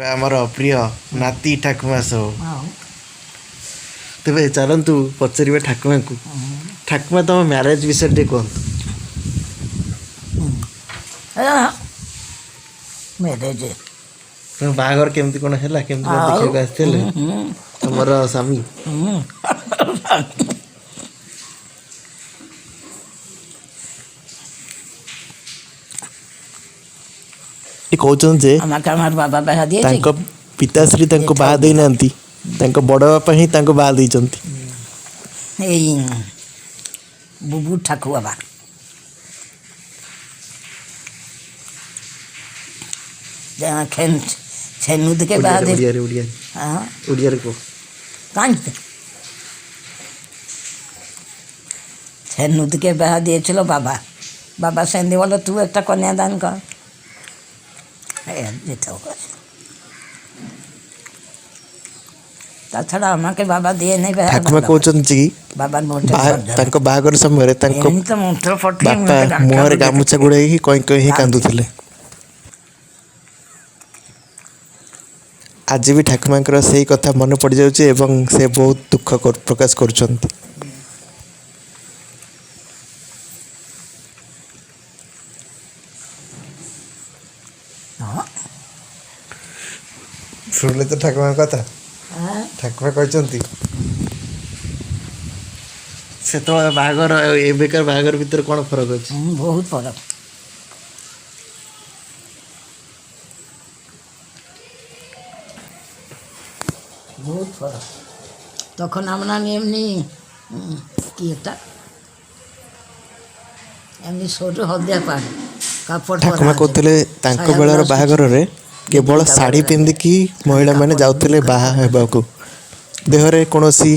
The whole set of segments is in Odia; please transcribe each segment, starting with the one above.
ଏବେ ଆମର ପ୍ରିୟ ନାତି ଠାକୁମା ସବୁ। ହଁ ତେବେ ଚାଲନ୍ତୁ ପଚାରିବା ଠାକୁମାଙ୍କୁ। ଠାକୁମା ତମ ମ୍ୟାରେଜ ବିଷୟରେ ଟିକେ କୁହନ୍ତୁ। ମ୍ୟାରେଜ ତମ ବାହାଘର କେମିତି କ'ଣ ହେଲା, କେମିତି କ'ଣ ଆଉ ଦେଖିବାକୁ ଆସିଥିଲେ ତମର ସ୍ୱାମୀ? କହୁଛନ୍ତି ଯେ আমাকে আমার বাবা ବାହା ଦିଏ ତାଙ୍କ ପିତାଶ୍ରୀ ତାଙ୍କୁ ବାହା ଦେଇନାହାନ୍ତି, ତାଙ୍କ ବଡ଼ ବାପା ହିଁ ତାଙ୍କୁ ବାହା ଦେଇଛନ୍ତି। ଏଇ ବୁବୁ ଠାକୁ ବାବା ଛେନୁ ଟିକେ ବାହା ଦେ ଓଡ଼ିଆରେ ଓଡ଼ିଆରେ ଓଡ଼ିଆରେ କୁହ। କାହିଁକି ଛେনু থেকে বাহা দিয়েছিল বাবা। বাবা সেদিন বলো তুই একটা কন্যাদান কর। তাছাড়া আমাকে বাবা দিয়ে নেই। ଠାକୁମା କହୁଛନ୍ତି କି ବାବା ତାଙ୍କ ବାହାଘର ସମୟରେ ତାଙ୍କ ବାପା ମୁହଁରେ ଗାମୁଛା ଗୁଡ଼େଇକି କଇଁ କଇଁ ହିଁ କାନ୍ଦୁଥିଲେ। ଆଜି ବି ଠାକୁମାଙ୍କର ସେଇ କଥା ମନେ ପଡ଼ିଯାଉଛି ଏବଂ ସେ ବହୁତ ଦୁଃଖ ପ୍ରକାଶ କରୁଛନ୍ତି। ଶୁଣିଲେ ତ ଠାକୁମାଙ୍କ କଥା। ଠାକୁମା କହିଛନ୍ତି ସେତେବେଳେ ବାହାଘର ଆଉ ଏବେକାର ବାହାଘର ଭିତରେ କ'ଣ ଫରକ ଅଛି? ବହୁତ ଫରକ। বহুত ফরক। তখন আমরা এমনি কি একটা এমনি ছোট হলদিয়া পাড় কাপড়। ଠାକୁମା କହୁଥିଲେ ତାଙ୍କ ବେଳର ବାହାଘରରେ କେବଳ ଶାଢ଼ୀ ପିନ୍ଧିକି ମହିଳାମାନେ ଯାଉଥିଲେ ବାହା ହେବାକୁ। ଦେହରେ କୌଣସି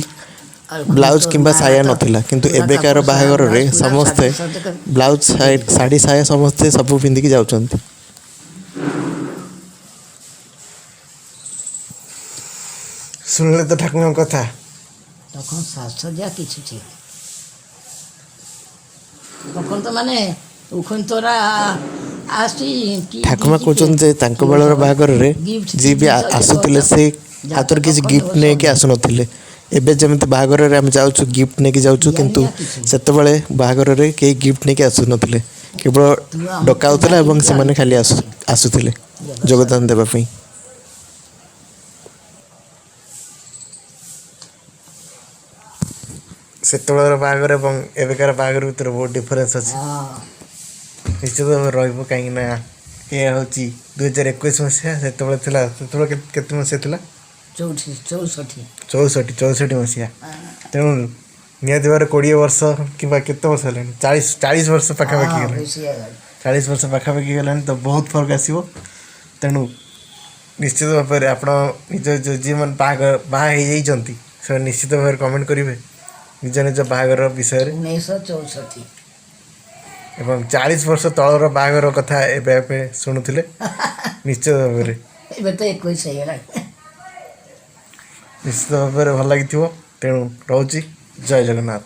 ବ୍ଲାଉଜ କିମ୍ବା ସାୟା ନଥିଲା, କିନ୍ତୁ ଏବେକାର ବାହାଘରରେ ସମସ୍ତେ ବ୍ଲାଉଜ ଶାଢ଼ୀ ସାୟା ସମସ୍ତେ ସବୁ ପିନ୍ଧିକି ଯାଉଛନ୍ତି। ଶୁଣିଲେ ତ ଠାକୁରଙ୍କ କଥା। তখন সাজসজ্জা কিছু ছিল তখন তো ମାନେ ওখান তোরা আসি। ଠାକୁମା କହୁଛନ୍ତି ଯେ ତାଙ୍କ ବେଳର ବାହାଘରରେ ଯିଏ ବି ଆସୁଥିଲେ ସେ ହାତରେ କିଛି ଗିଫ୍ଟ ନେଇକି ଆସୁନଥିଲେ। ଏବେ ଯେମିତି ବାହାଘରରେ ଆମେ ଯାଉଛୁ ଗିଫ୍ଟ ନେଇକି ଯାଉଛୁ, କିନ୍ତୁ ସେତେବେଳେ ବାହାଘରରେ କେହି ଗିଫ୍ଟ ନେଇକି ଆସୁନଥିଲେ, କେବଳ ଡକା ହେଉଥିଲା ଏବଂ ସେମାନେ ଖାଲି ଆସୁଥିଲେ ଯୋଗଦାନ ଦେବା ପାଇଁ। ସେତେବେଳର ବାହାଘର ଏବଂ ଏବେକାର ବାହାଘର ଭିତରେ ବହୁତ ଡିଫରେନ୍ସ ଅଛି। ନିଶ୍ଚିତ ଭାବରେ ରହିବ, କାହିଁକି ନା ଏହା ହେଉଛି 2021 ମସିହା। ସେତେବେଳେ ଥିଲା, ସେତେବେଳେ କେତେ ମସିହା ଥିଲା? 64 ମସିହା। ତେଣୁ ନିହାତି ଭାବରେ 20 ବର୍ଷ କିମ୍ବା କେତେ ବର୍ଷ ହେଲାଣି, 40 ବର୍ଷ ପାଖାପାଖି ଗଲାଣି। 40 ବର୍ଷ ପାଖାପାଖି ଗଲାଣି, ତ ବହୁତ ଫରକ ଆସିବ। ତେଣୁ ନିଶ୍ଚିତ ଭାବରେ ଆପଣ ନିଜ ଯେଉଁମାନେ ବାହା ହେଇଯାଇଛନ୍ତି ସେମାନେ ନିଶ୍ଚିତ ଭାବରେ କମେଣ୍ଟ କରିବେ ନିଜ ନିଜ ବାହାଘର ବିଷୟରେ। 1964 ଏବଂ 40 ବର୍ଷ ତଳର ବାହାଘର କଥା ଏବେ ଶୁଣୁଥିଲେ। ନିଶ୍ଚିତ ଭାବରେ ଏବେ ତ 21 ହେଇଗଲାଣି। ନିଶ୍ଚିତ ଭାବରେ ଭଲ ଲାଗିଥିବ। ତେଣୁ ରହୁଛି, ଜୟ ଜଗନ୍ନାଥ।